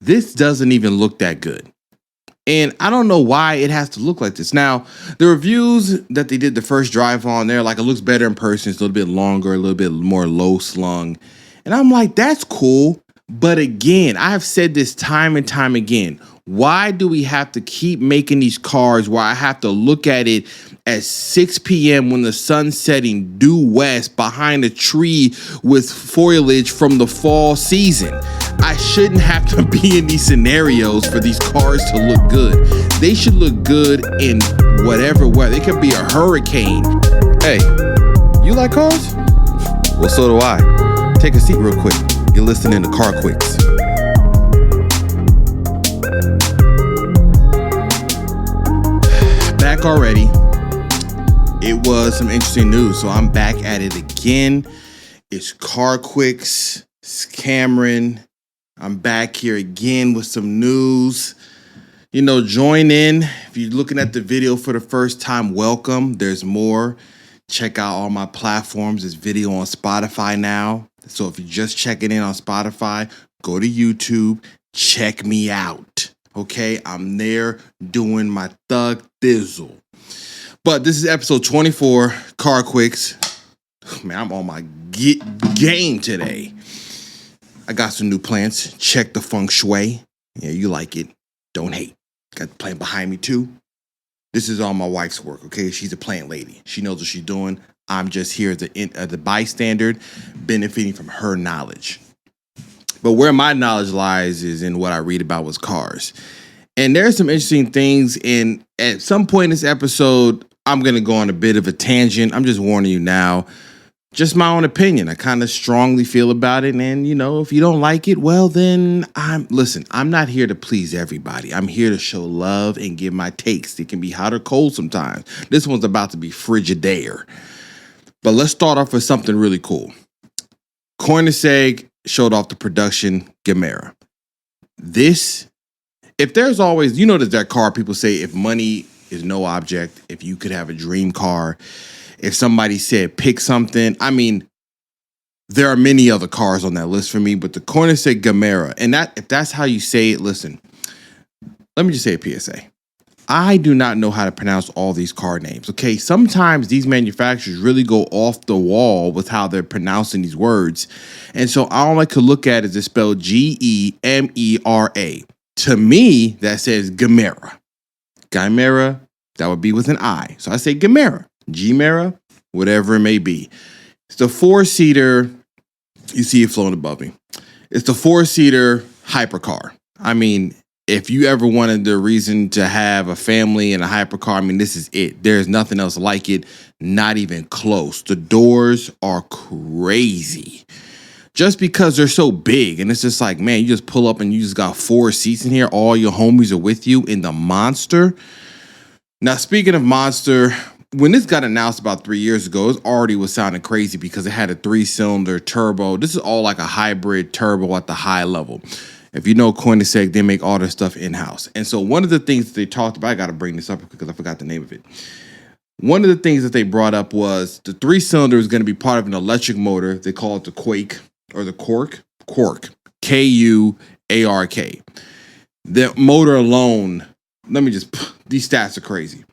this doesn't even look that good. And I don't know why it has to look like this. Now, the reviews that they did the first drive on, they're like, it looks better in person. It's a little bit longer, a little bit more low slung. And I'm like, that's cool. But again, I have said this time and time again. Why do we have to keep making these cars where I have to look at it at 6 p.m. when the sun's setting due west behind a tree with foliage from the fall season? I shouldn't have to be in these scenarios for these cars to look good. They should look good in whatever weather. It could be a hurricane. Hey, you like cars? Well, so do I. Take a seat real quick. You're listening to CarQuicks. Back already. It was some interesting news, so I'm back at it again. It's CarQuicks. It's Cameron. I'm back here again with some news. You know, join in. If you're looking at the video for the first time, welcome. There's more. Check out all my platforms. There's video on Spotify now. So if you're just checking in on Spotify, go to YouTube. Check me out. Okay? I'm there doing my thug thizzle. But this is episode 24, CarQuicks. Man, I'm on my game today. I got some new plants. Check the feng shui. Yeah, you like it. Don't hate. Got the plant behind me too. This is all my wife's work, okay? She's a plant lady. She knows what she's doing. I'm just here as the bystander, benefiting from her knowledge. But where my knowledge lies is in what I read about with cars. And there's some interesting things. And at some point in this episode, I'm going to go on a bit of a tangent. I'm just warning you now. Just my own opinion. I kind of strongly feel about it. And, you know, if you don't like it, well, then I'm not here to please everybody. I'm here to show love and give my takes. It can be hot or cold sometimes. This one's about to be Frigidaire. But let's start off with something really cool. Koenigsegg showed off the production Gemera. If there's always, you know, there's that car people say, if money is no object, if you could have a dream car, if somebody said pick something, I mean, there are many other cars on that list for me, but the Koenigsegg Gemera, and if that's how you say it, listen, let me just say a PSA. I do not know how to pronounce all these car names, okay? Sometimes these manufacturers really go off the wall with how they're pronouncing these words, and so all I could look at is it's spelled Gemera. To me, that says Gemera. Gemera, that would be with an I. So I say Gemera. Gemera, whatever it may be. It's the 4-seater. You see it floating above me. It's the 4-seater hypercar. I mean, if you ever wanted the reason to have a family and a hypercar, I mean, this is it. There's nothing else like it. Not even close. The doors are crazy. Just because they're so big. And it's just like, man, you just pull up and you just got 4 seats in here. All your homies are with you in the Monster. Now, speaking of Monster, when this got announced about 3 years ago, it already was sounding crazy because it had a 3-cylinder turbo. This is all like a hybrid turbo at the high level. If you know Koenigsegg, they make all their stuff in-house. And so one of the things that they talked about, I got to bring this up because I forgot the name of it. One of the things that they brought up was the 3-cylinder is going to be part of an electric motor. They call it the Quake or the Quark. Kuark. The motor alone, these stats are crazy.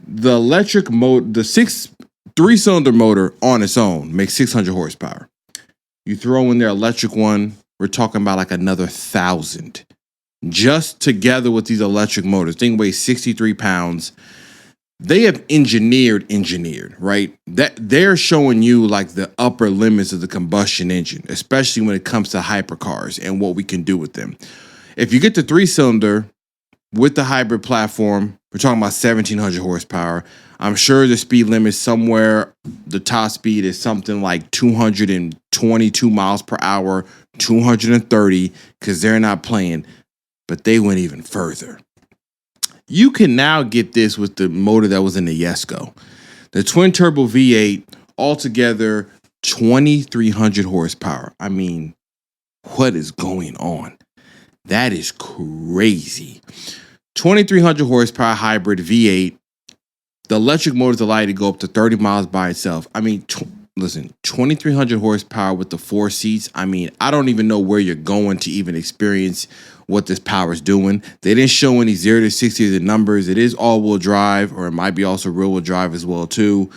The electric motor, the 3-cylinder motor on its own makes 600 horsepower. You throw in their electric one, we're talking about like another 1,000. Just together with these electric motors. Thing weighs 63 pounds. They have engineered, right? That they're showing you like the upper limits of the combustion engine, especially when it comes to hypercars and what we can do with them. If you get the 3-cylinder with the hybrid platform, we're talking about 1,700 horsepower. I'm sure the speed limit somewhere, the top speed is something like 222 miles per hour, 230, because they're not playing, but they went even further. You can now get this with the motor that was in the Jesko. The twin turbo V8, altogether 2,300 horsepower. I mean, what is going on? That is crazy. 2,300 horsepower hybrid V8. The electric motor is allowed to go up to 30 miles by itself. I mean, listen, 2,300 horsepower with the 4 seats. I mean, I don't even know where you're going to even experience what this power is doing. They didn't show any 0 to 60 of the numbers. It is all-wheel drive, or it might be also rear-wheel drive as well, too.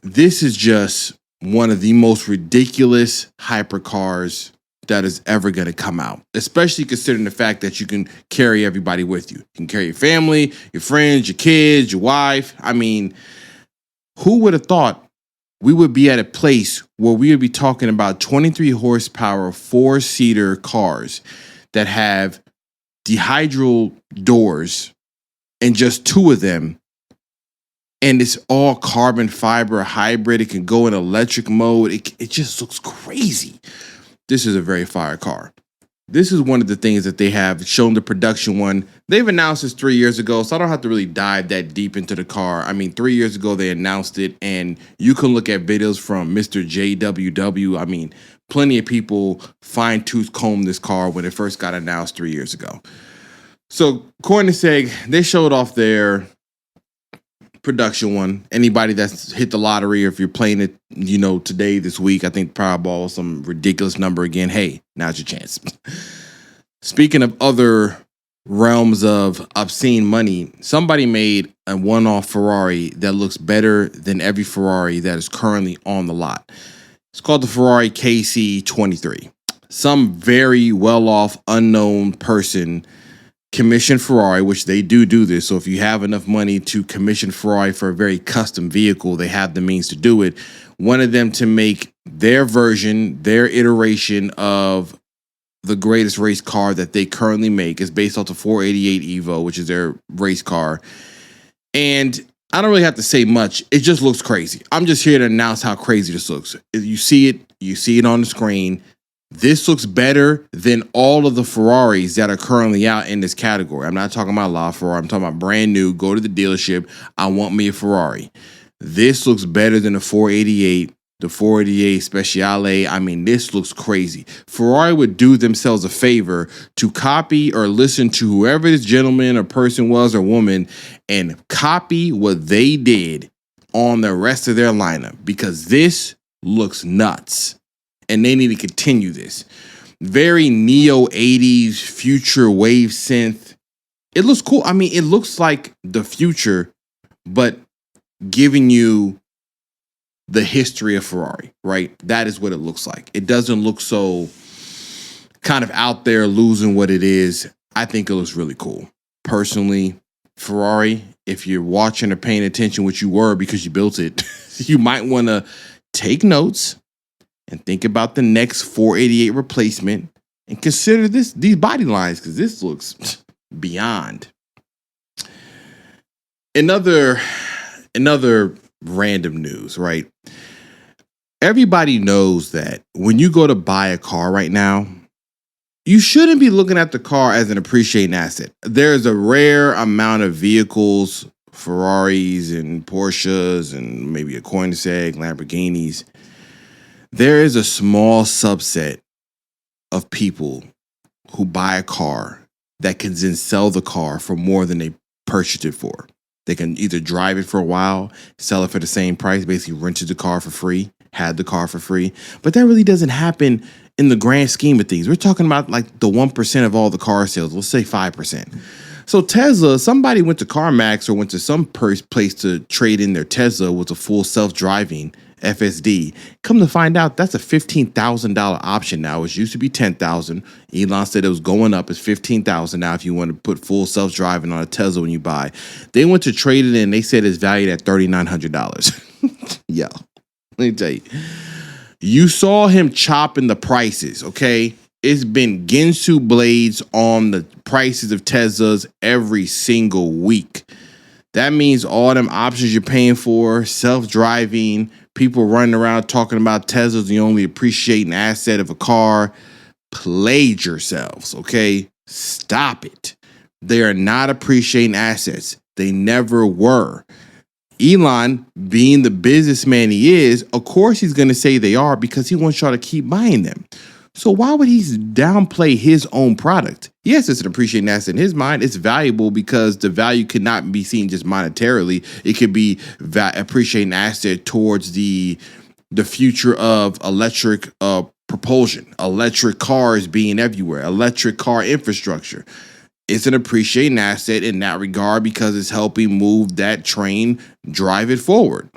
This is just one of the most ridiculous hypercars that is ever going to come out, especially considering the fact that you can carry everybody with you. You can carry your family, your friends, your kids, your wife. I mean, who would have thought we would be at a place where we would be talking about 23 horsepower, 4-seater cars that have dihydral doors and just 2 of them. And it's all carbon fiber hybrid. It can go in electric mode. It just looks crazy. This is a very fire car. This is one of the things that they have shown the production one. They've announced this 3 years ago, so I don't have to really dive that deep into the car. I mean, 3 years ago, they announced it, and you can look at videos from Mr. JWW. I mean, plenty of people fine-tooth combed this car when it first got announced 3 years ago. So Koenigsegg, they showed off their production one. Anybody that's hit the lottery, or if you're playing it, today, this week, I think Powerball, some ridiculous number again. Hey, now's your chance. Speaking of other realms of obscene money, somebody made a one-off Ferrari that looks better than every Ferrari that is currently on the lot. It's called the Ferrari KC23. Some very well-off, unknown person commission Ferrari, which they do this. So if you have enough money to commission Ferrari for a very custom vehicle, they have the means to do it. Wanted them to make their version, their iteration of the greatest race car that they currently make. Is based off the 488 Evo, which is their race car. And I don't really have to say much. It just looks crazy. I'm just here to announce how crazy this looks. You see it on the screen. This looks better than all of the Ferraris that are currently out in this category. I'm not talking about LaFerrari. I'm talking about brand new. Go to the dealership. I want me a Ferrari. This looks better than the 488, the 488 Speciale. I mean, this looks crazy. Ferrari would do themselves a favor to copy or listen to whoever this gentleman or person was or woman and copy what they did on the rest of their lineup, because this looks nuts. And they need to continue this. Very neo 80s future wave synth. It looks cool. I mean, it looks like the future, but giving you the history of Ferrari, right? That is what it looks like. It doesn't look so kind of out there losing what it is. I think it looks really cool. Personally, Ferrari, if you're watching or paying attention, which you were because you built it, you might want to take notes and think about the next 488 replacement and consider these body lines, because this looks beyond. Another random news, right? Everybody knows that when you go to buy a car right now, you shouldn't be looking at the car as an appreciating asset. There's a rare amount of vehicles, Ferraris and Porsches and maybe a Koenigsegg, Lamborghinis. There is a small subset of people who buy a car that can then sell the car for more than they purchased it for. They can either drive it for a while, sell it for the same price, basically rented the car for free, had the car for free. But that really doesn't happen in the grand scheme of things. We're talking about like the 1% of all the car sales. Let's say 5%. So Tesla, somebody went to CarMax or went to some place to trade in their Tesla with a full self-driving FSD. Come to find out, that's a $15,000 option now. It used to be $10,000. Elon said it was going up. It's $15,000 now if you want to put full self-driving on a Tesla when you buy. They went to trade it in. They said it's valued at $3,900. Yo, let me tell you. You saw him chopping the prices, okay? It's been Ginsu blades on the prices of Teslas every single week. That means all them options you're paying for, self-driving, people running around talking about Teslas, the only appreciating asset of a car. Played yourselves, okay? Stop it. They are not appreciating assets. They never were. Elon, being the businessman he is, of course he's going to say they are because he wants y'all to keep buying them. So why would he downplay his own product? Yes, it's an appreciating asset in his mind. It's valuable because the value could not be seen just monetarily. It could be appreciating asset towards the the future of electric propulsion, electric cars being everywhere, electric car infrastructure. It's an appreciating asset in that regard because it's helping move that train, drive it forward.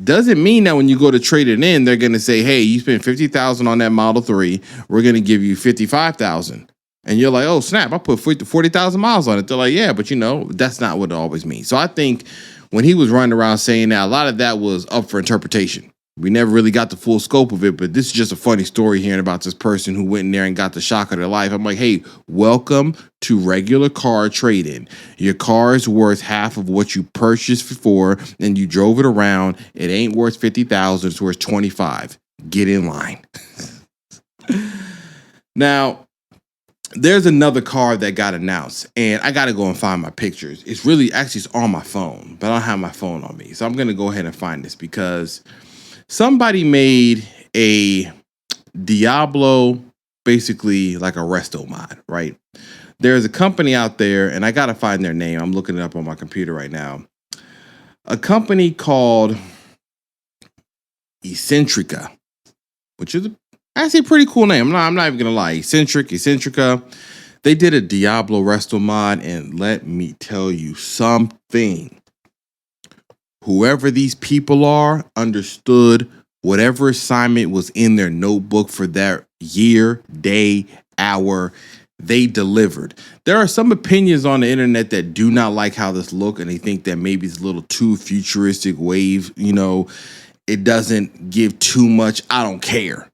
Doesn't mean that when you go to trade it in, they're going to say, "Hey, you spent $50,000 on that Model 3. We're going to give you $55,000." And you're like, "Oh, snap, I put 40,000 miles on it." They're like, "Yeah, but that's not what it always means." So I think when he was running around saying that, a lot of that was up for interpretation. We never really got the full scope of it, but this is just a funny story hearing about this person who went in there and got the shock of their life. I'm like, hey, welcome to regular car trading. Your car is worth half of what you purchased for, and you drove it around. It ain't worth $50,000. It's worth $25,000. Get in line. Now, there's another car that got announced, and I got to go and find my pictures. It's on my phone, but I don't have my phone on me. So I'm going to go ahead and find this because somebody made a Diablo, basically like a resto mod, right? There's a company out there, and I got to find their name. I'm looking it up on my computer right now. A company called Electriccar, which is actually a pretty cool name. I'm not even going to lie. Electriccar. They did a Diablo resto mod, and let me tell you something. Whoever these people are understood whatever assignment was in their notebook for that year, day, hour, they delivered. There are some opinions on the internet that do not like how this look, and they think that maybe it's a little too futuristic wave. It doesn't give too much. I don't care.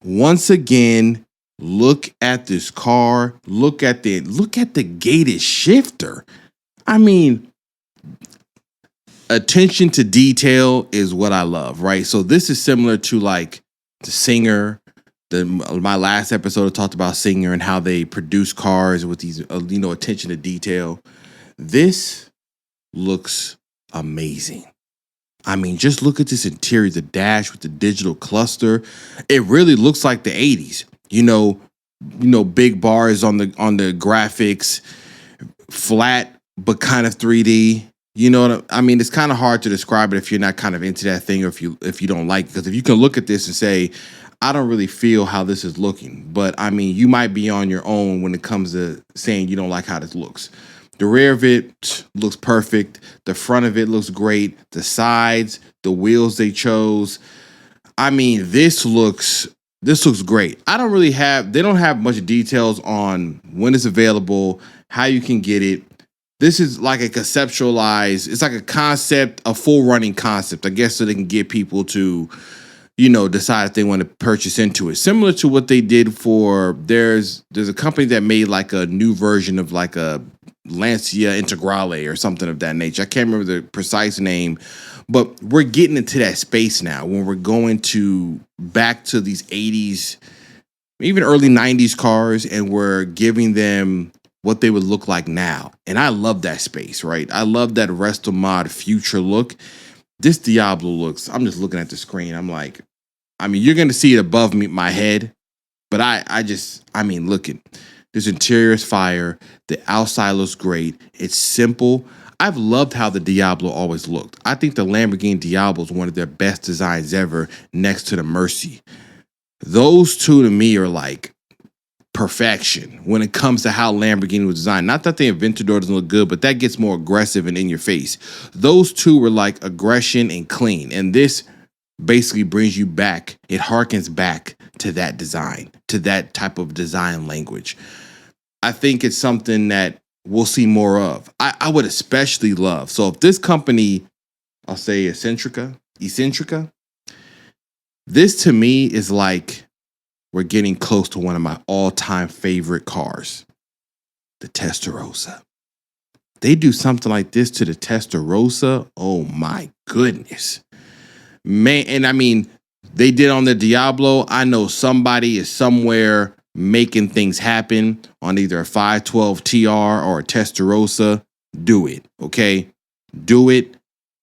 Once again, look at this car. Look at the gated shifter. I mean, attention to detail is what I love, right? So this is similar to like the Singer. My last episode I talked about Singer and how they produce cars with these, attention to detail. This looks amazing. I mean, just look at this interior, the dash with the digital cluster. It really looks like the 80s. Big bars on the graphics, flat but kind of 3D. It's kind of hard to describe it if you're not kind of into that thing, or if you don't like it. Because if you can look at this and say, I don't really feel how this is looking, but I mean, you might be on your own when it comes to saying you don't like how this looks. The rear of it looks perfect. The front of it looks great. The sides, the wheels they chose. I mean, this looks great. They don't have much details on when it's available, how you can get it. This is like it's like a concept, a full running concept, I guess, so they can get people to, decide if they want to purchase into it. Similar to what they did there's a company that made like a new version of like a Lancia Integrale or something of that nature. I can't remember the precise name, but we're getting into that space now when we're going back to these 80s, even early 90s cars, and we're giving them what they would look like now. And I love that space, right? I love that resto mod future look. This Diablo looks, I'm just looking at the screen. I'm like, you're going to see it above my head, but look at this interior is fire. The outside looks great. It's simple. I've loved how the Diablo always looked. I think the Lamborghini Diablo is one of their best designs ever, next to the Mercy. Those two to me are like perfection when it comes to how Lamborghini was designed. Not that the Aventador doesn't look good, but that gets more aggressive and in your face. Those two were like aggression and clean. And this basically brings you back. It harkens back to that design, to that type of design language. I think it's something that we'll see more of. I would especially love. So if this company, I'll say Electriccar, this to me is like, we're getting close to one of my all-time favorite cars, the Testarossa. They do something like this to the Testarossa. Oh my goodness. Man, and they did on the Diablo. I know somebody is somewhere making things happen on either a 512 TR or a Testarossa. Do it, okay? Do it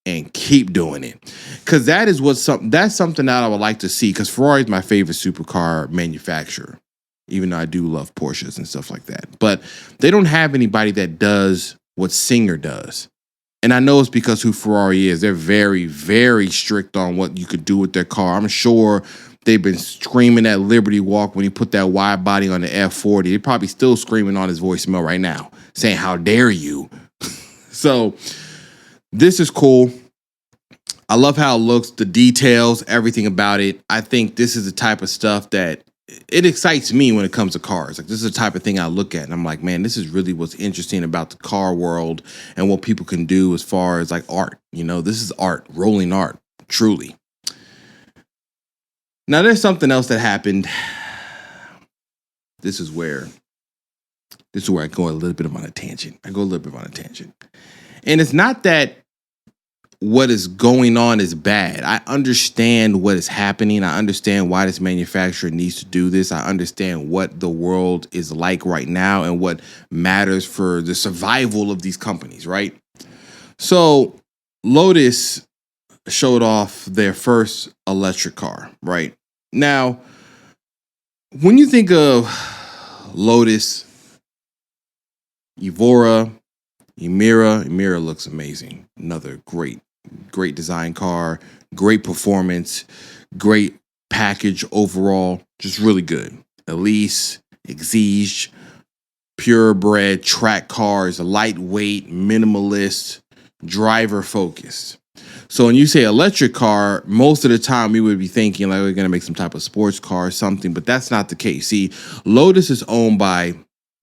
and keep doing it. Because that's something that I would like to see, because Ferrari is my favorite supercar manufacturer, even though I do love Porsches and stuff like that. But they don't have anybody that does what Singer does. And I know it's because who Ferrari is. They're very, very strict on what you could do with their car. I'm sure they've been screaming at Liberty Walk when he put that wide body on the F40. They're probably still screaming on his voicemail right now, saying, how dare you? So this is cool. I love how it looks, the details, everything about it. I think this is the type of stuff that it excites me when it comes to cars. Like, this is the type of thing I look at and I'm like, man, this is really what's interesting about the car world and what people can do as far as like art. You know, this is art, rolling art, truly. Now, there's something else that happened. This is where I go a little bit on a tangent. And it's not that what is going on is bad. I understand what is happening. I understand why this manufacturer needs to do this. I understand what the world is like right now and what matters for the survival of these companies, right? So Lotus showed off their first electric car, right? Now, when you think of Lotus, Evora, Gemera looks amazing. Another great design car, great performance, great package overall, just really good. Elise, Exige, purebred track cars, lightweight, minimalist, driver focused. So when you say electric car, most of the time we would be thinking like we're going to make some type of sports car or something, but that's not the case. See, Lotus is owned by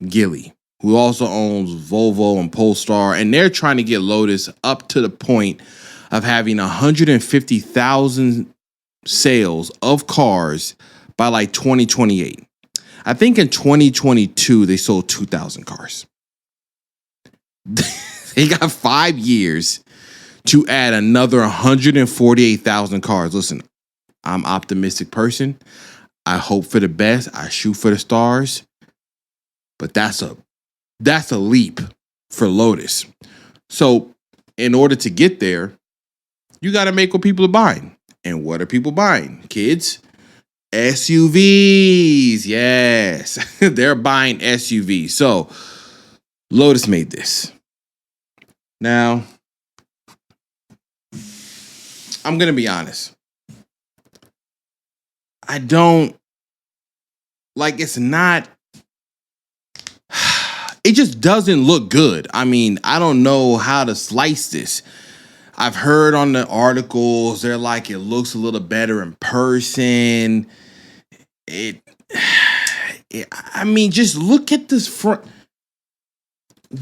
Geely, who also owns Volvo and Polestar, and they're trying to get Lotus up to the point of having 150,000 sales of cars by like 2028. I think in 2022, they sold 2,000 cars. They got 5 years to add another 148,000 cars. Listen, I'm an optimistic person. I hope for the best. I shoot for the stars. But that's a leap for Lotus. So in order to get there, you got to make what people are buying. And what are people buying? Kids? SUVs. Yes. They're buying SUVs. So Lotus made this. Now, I'm going to be honest. I don't like, it's not, it just doesn't look good. I mean, I don't know how to slice this. I've heard on the articles, they're like, it looks a little better in person. I mean, just look at this front.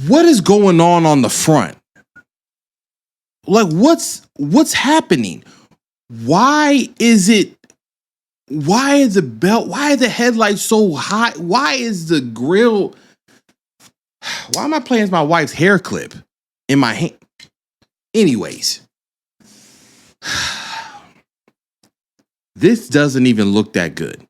What is going on the front? Like, what's happening? Why is the belt? Why are the headlights so high? Why is the grill? Why am I playing with my wife's hair clip in my hand? Anyways, this doesn't even look that good.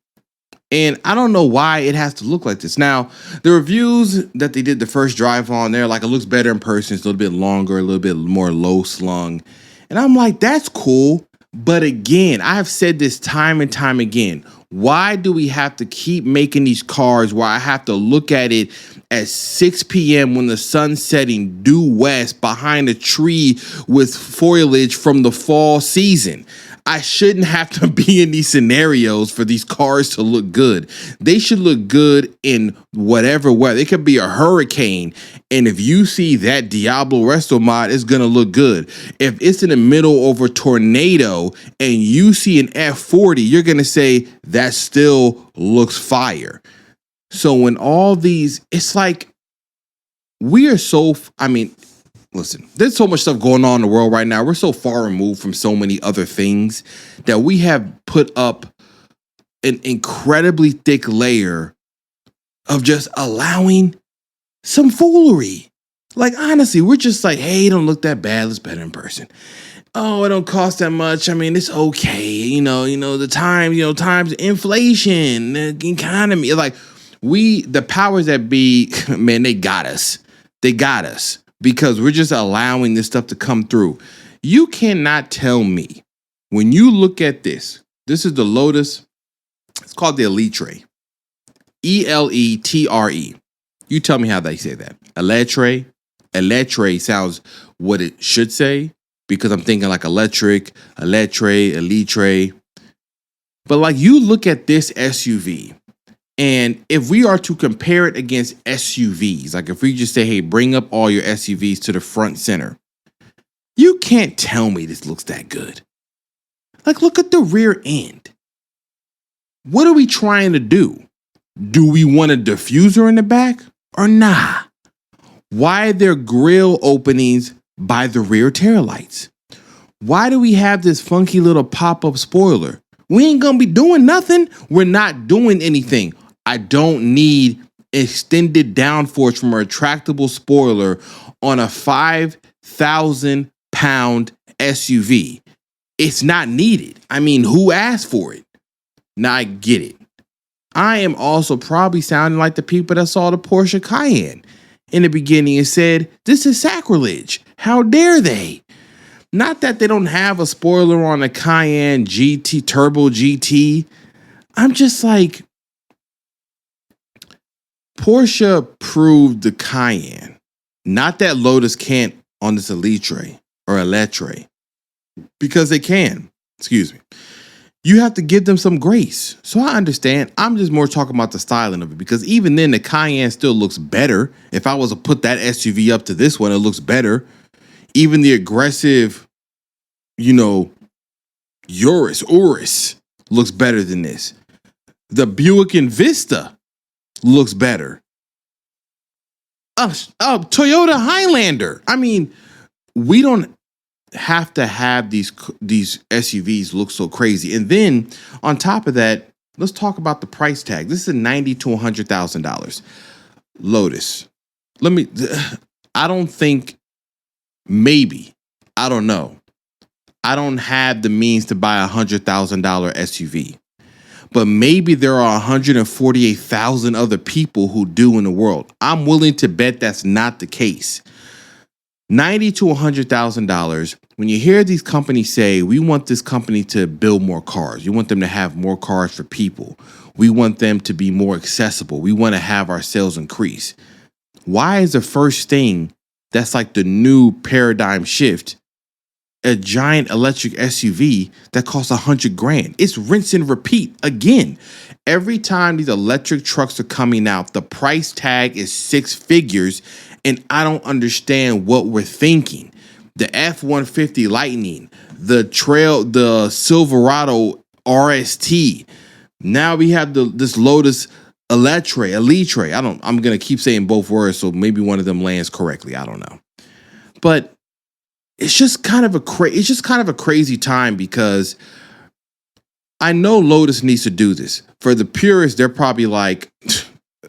And I don't know why it has to look like this. Now, the reviews that they did the first drive on, they're like, it looks better in person. It's a little bit longer, a little bit more low slung. And I'm like, that's cool. But again, I've said this time and time again. Why do we have to keep making these cars where I have to look at it at 6 p.m. when the sun's setting due west behind a tree with foliage from the fall season? I shouldn't have to be in these scenarios for these cars to look good. They should look good in whatever weather. It could be a hurricane. And if you see that Diablo Resto mod, it's going to look good. If it's in the middle of a tornado and you see an F40, you're going to say that still looks fire. So when all these, it's like we are so, I mean, listen, there's so much stuff going on in the world right now. We're so far removed from so many other things that we have put up an incredibly thick layer of just allowing some foolery. Like, honestly, we're just like, hey, it don't look that bad. It's better in person. Oh, it don't cost that much. I mean, it's okay. You know, the times, inflation, the economy. Like, the powers that be, man, they got us. Because we're just allowing this stuff to come through. You cannot tell me, when you look at this is the Lotus, it's called the Eletre. Eletre. You tell me how they say that. Eletre sounds what it should say, because I'm thinking like electric, Eletre. But like, you look at this SUV, and if we are to compare it against SUVs, like if we just say, hey, bring up all your SUVs to the front center, you can't tell me this looks that good. Like, look at the rear end. What are we trying to do? Do we want a diffuser in the back or nah? Why are there grill openings by the rear taillights? Why do we have this funky little pop-up spoiler? We ain't gonna be doing nothing. We're not doing anything. I don't need extended downforce from a retractable spoiler on a 5,000-pound SUV. It's not needed. I mean, who asked for it? Now I get it. I am also probably sounding like the people that saw the Porsche Cayenne in the beginning and said, this is sacrilege. How dare they? Not that they don't have a spoiler on a Cayenne GT, Turbo GT. I'm just like, Porsche proved the Cayenne. Not that Lotus can't on this Eletre or Eletre, because they can. Excuse me. You have to give them some grace. So I understand. I'm just more talking about the styling of it, because even then the Cayenne still looks better. If I was to put that SUV up to this one, it looks better. Even the aggressive, Urus looks better than this. The Buick Envista looks better. Toyota Highlander. I mean, we don't have to have these SUVs look so crazy. And then on top of that, let's talk about the price tag. This is $90,000 to $100,000. Lotus. I don't think, maybe, I don't know. I don't have the means to buy a $100,000 SUV. But maybe there are 148,000 other people who do in the world. I'm willing to bet that's not the case. $90,000 to $100,000. When you hear these companies say, we want this company to build more cars, we want them to have more cars for people, we want them to be more accessible, we want to have our sales increase. Why is the first thing that's like the new paradigm shift a giant electric SUV that costs $100,000? It's rinse and repeat again. Every time these electric trucks are coming out, the price tag is six figures, and I don't understand what we're thinking. The F-150 Lightning, the Silverado RST. Now we have this Lotus Eletre. I'm gonna keep saying both words, so maybe one of them lands correctly. I don't know, but it's just kind of a crazy time, because I know Lotus needs to do this. For the purists, they're probably like,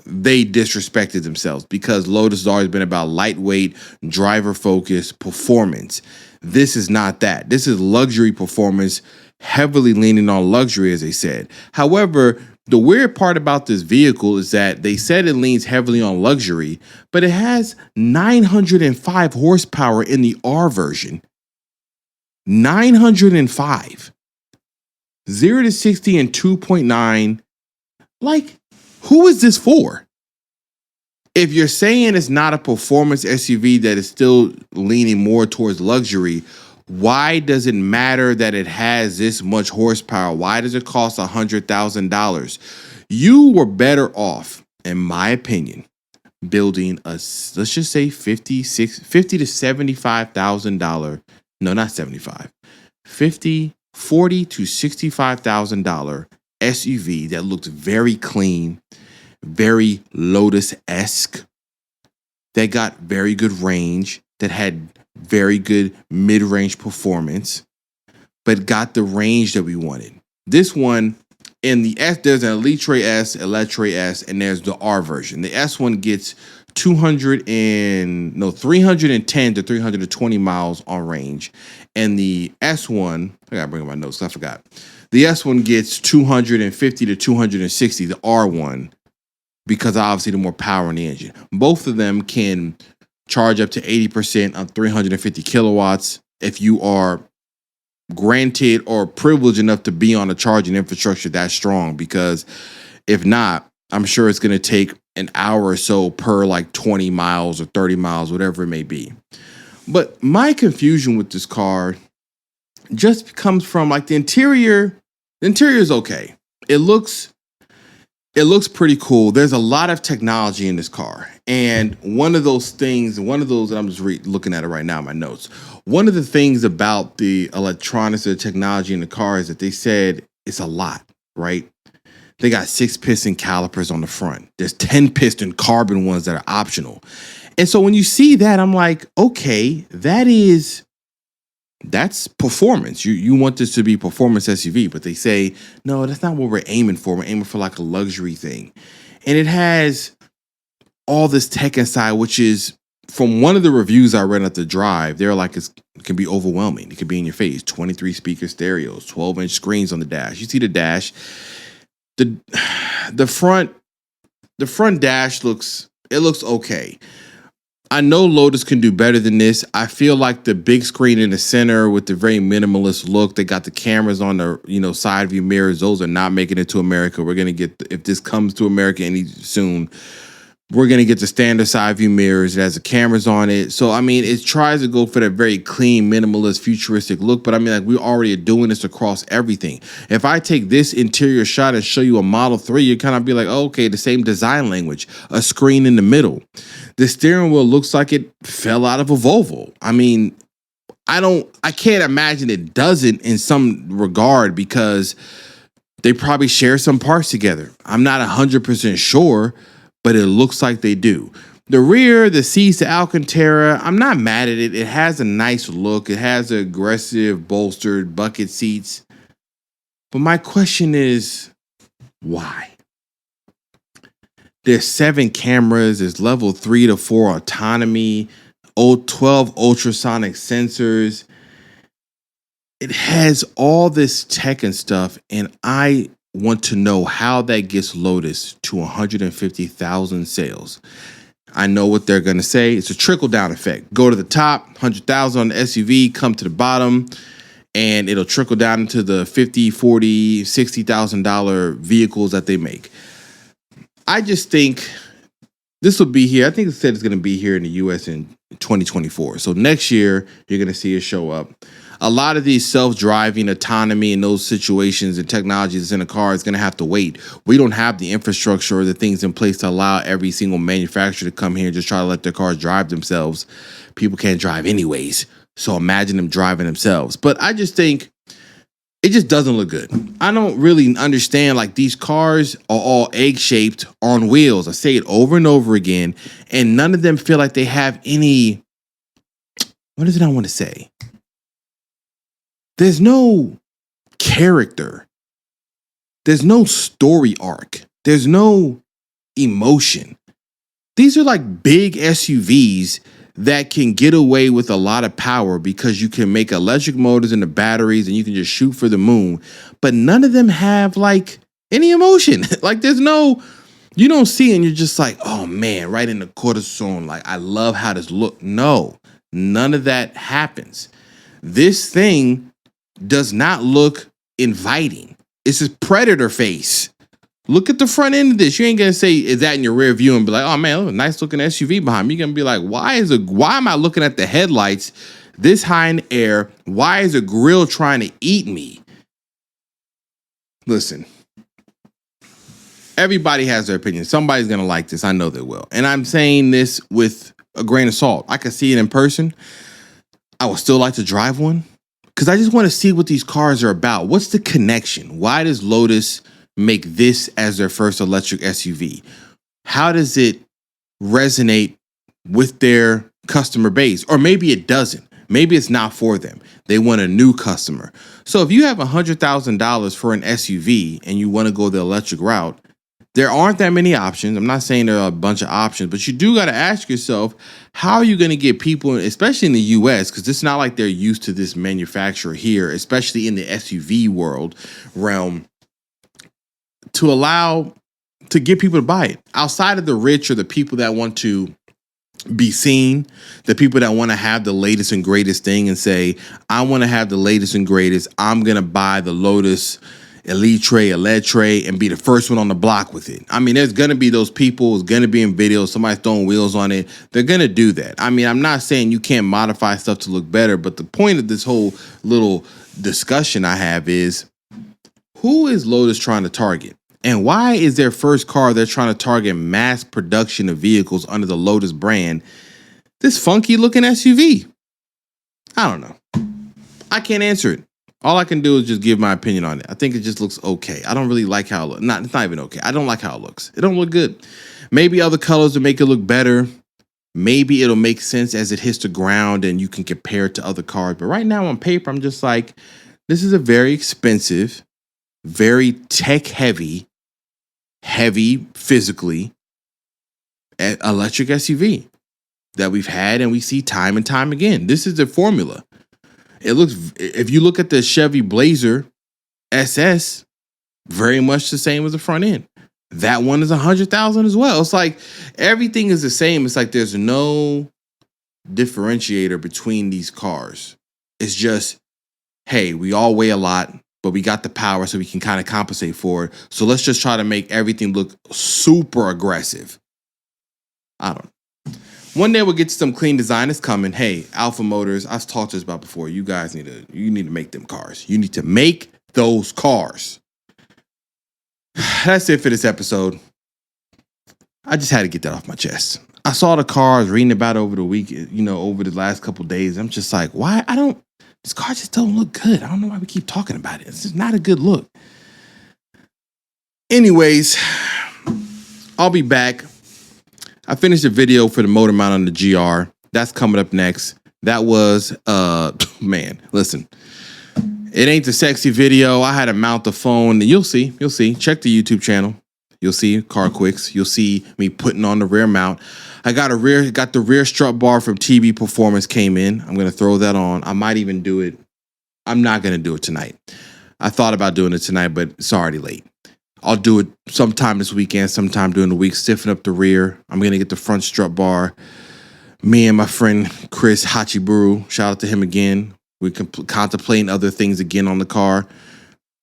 they disrespected themselves, because Lotus has always been about lightweight, driver-focused performance. This is not that. This is luxury performance, heavily leaning on luxury, as they said. However, the weird part about this vehicle is that they said it leans heavily on luxury, but it has 905 horsepower in the R version. 905. 0 to 60 in 2.9. Like, who is this for? If you're saying it's not a performance SUV that is still leaning more towards luxury, why does it matter that it has this much horsepower? Why does it cost $100,000? You were better off, in my opinion, building a, let's just say $50,000 to $75,000. No, not 75. $40,000 to $65,000 SUV that looked very clean, very Lotus-esque, that got very good range, that had very good mid-range performance, but got the range that we wanted. This one, in the S, there's an Eletre S, and there's the R version. The S one gets 310 to 320 miles on range. And the S one, I gotta bring up my notes, I forgot. The S one gets 250 to 260, the R one, because obviously the more power in the engine. Both of them can charge up to 80% on 350 kilowatts if you are granted or privileged enough to be on a charging infrastructure that strong, because if not, I'm sure it's going to take an hour or so per like 20 miles or 30 miles, whatever it may be. But my confusion with this car just comes from like the interior. The interior is okay. It looks pretty cool. There's a lot of technology in this car. And one of those things, and I'm just looking at it right now in my notes. One of the things about the electronics, the technology in the car is that they said it's a lot, right? They got 6-piston calipers on the front. There's 10-piston carbon ones that are optional. And so when you see that, I'm like, okay, that's performance. You want this to be performance SUV, but they say, no, that's not what we're aiming for. We're aiming for like a luxury thing. And it has all this tech inside, which is, from one of the reviews I read at the drive, they're like, it can be overwhelming. It could be in your face. 23 speaker stereos, 12-inch screens on the dash. You see the dash. The front dash looks okay. I know Lotus can do better than this. I feel like the big screen in the center with the very minimalist look, they got the cameras on the side view mirrors. Those are not making it to America. We're gonna get, if this comes to America any soon, we're gonna get the standard side view mirrors. It has the cameras on it. So I mean, it tries to go for that very clean, minimalist, futuristic look. But I mean, like, we already are doing this across everything. If I take this interior shot and show you a Model 3, you kind of be like, oh, okay, the same design language, a screen in the middle. The steering wheel looks like it fell out of a Volvo. I mean, I can't imagine it doesn't in some regard, because they probably share some parts together. I'm not 100% sure, but it looks like they do. The rear, the seats, the Alcantara, I'm not mad at it. It has a nice look. It has aggressive, bolstered bucket seats. But my question is, why? There's 7 cameras. There's level 3 to 4 autonomy, 12 ultrasonic sensors. It has all this tech and stuff, and I want to know how that gets Lotus to 150,000 sales. I know what they're going to say. It's a trickle-down effect. Go to the top, 100,000 on the SUV, come to the bottom, and it'll trickle down into the $50,000, $40,000, $60,000 vehicles that they make. I just think this will be here. I think it said it's going to be here in the U.S. in 2024. So next year, you're going to see it show up. A lot of these self-driving, autonomy, and those situations and technologies that's in a car is going to have to wait. We don't have the infrastructure or the things in place to allow every single manufacturer to come here and just try to let their cars drive themselves. People can't drive anyways, so imagine them driving themselves. But I just think it just doesn't look good. I don't really understand, like, these cars are all egg-shaped on wheels. I say it over and over again, and none of them feel like they have any, what is it I want to say? There's no character. There's no story arc. There's no emotion. These are like big SUVs that can get away with a lot of power because you can make electric motors in the batteries and you can just shoot for the moon. But none of them have like any emotion. Like, there's no, you don't see it and you're just like, oh man, right in the cortisone. Like, I love how this look. No, none of that happens. This thing does not look inviting. It's a predator face. Look at the front end of this. You ain't gonna say, is that in your rear view, and be like, oh man, look, a nice looking SUV behind me. You're gonna be like, why am I looking at the headlights this high in the air? Why is a grill trying to eat me? Listen, everybody has their opinion. Somebody's gonna like this. I know they will. And I'm saying this with a grain of salt. I can see it in person. I would still like to drive one, because I just want to see what these cars are about. What's the connection? Why does Lotus make this as their first electric SUV? How does it resonate with their customer base? Or maybe it doesn't. Maybe it's not for them. They want a new customer. So if you have $100,000 for an SUV and you want to go the electric route, there aren't that many options. I'm not saying there are a bunch of options, but you do got to ask yourself, how are you going to get people, especially in the US, because it's not like they're used to this manufacturer here, especially in the SUV realm, to get people to buy it outside of the rich or the people that want to be seen, the people that want to have the latest and greatest thing and say, I want to have the latest and greatest. I'm going to buy the Lotus Eletre, and be the first one on the block with it. I mean, there's going to be those people. It's going to be in videos. Somebody throwing wheels on it. They're going to do that. I mean, I'm not saying you can't modify stuff to look better, but the point of this whole little discussion I have is, who is Lotus trying to target? And why is their first car they're trying to target mass production of vehicles under the Lotus brand this funky looking SUV? I don't know. I can't answer it. All I can do is just give my opinion on it. I think it just looks okay. I don't really like how it looks. It's not even okay. I don't like how it looks. It don't look good. Maybe other colors will make it look better. Maybe it'll make sense as it hits the ground and you can compare it to other cars. But right now on paper, I'm just like, this is a very expensive, very tech heavy physically electric SUV that we've had and we see time and time again. This is the formula. It looks, if you look at the Chevy Blazer SS, very much the same as the front end. That one is $100,000 as well. It's like everything is the same. It's like there's no differentiator between these cars. It's just, hey, we all weigh a lot, but we got the power so we can kind of compensate for it. So let's just try to make everything look super aggressive. I don't know. One day we'll get to some clean design. It's coming. Hey, Alpha Motors, I've talked to this about before. You guys need to make them cars. You need to make those cars. That's it for this episode. I just had to get that off my chest. I saw the cars, reading about it over the week, over the last couple of days. I'm just like, this car just don't look good. I don't know why we keep talking about it. It's just not a good look. Anyways, I'll be back. I finished a video for the motor mount on the GR. That's coming up next. That was, man, listen. It ain't the sexy video. I had to mount the phone. You'll see. Check the YouTube channel. You'll see CarQuicks. You'll see me putting on the rear mount. I got the rear strut bar from TB Performance came in. I'm going to throw that on. I might even do it. I'm not going to do it tonight. I thought about doing it tonight, but it's already late. I'll do it sometime this weekend, sometime during the week, stiffen up the rear. I'm going to get the front strut bar. Me and my friend Chris Hachiburu, shout out to him again. We're contemplating other things again on the car.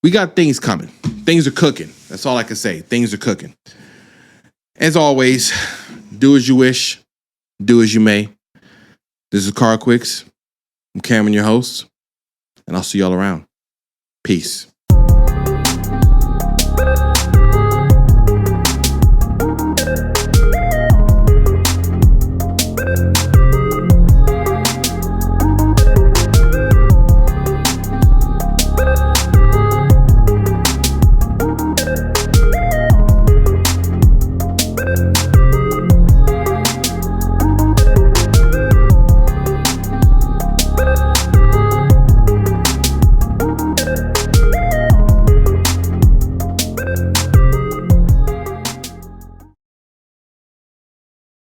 We got things coming. Things are cooking. That's all I can say. Things are cooking. As always, do as you wish. Do as you may. This is CarQuicks. I'm Cameron, your host. And I'll see y'all around. Peace.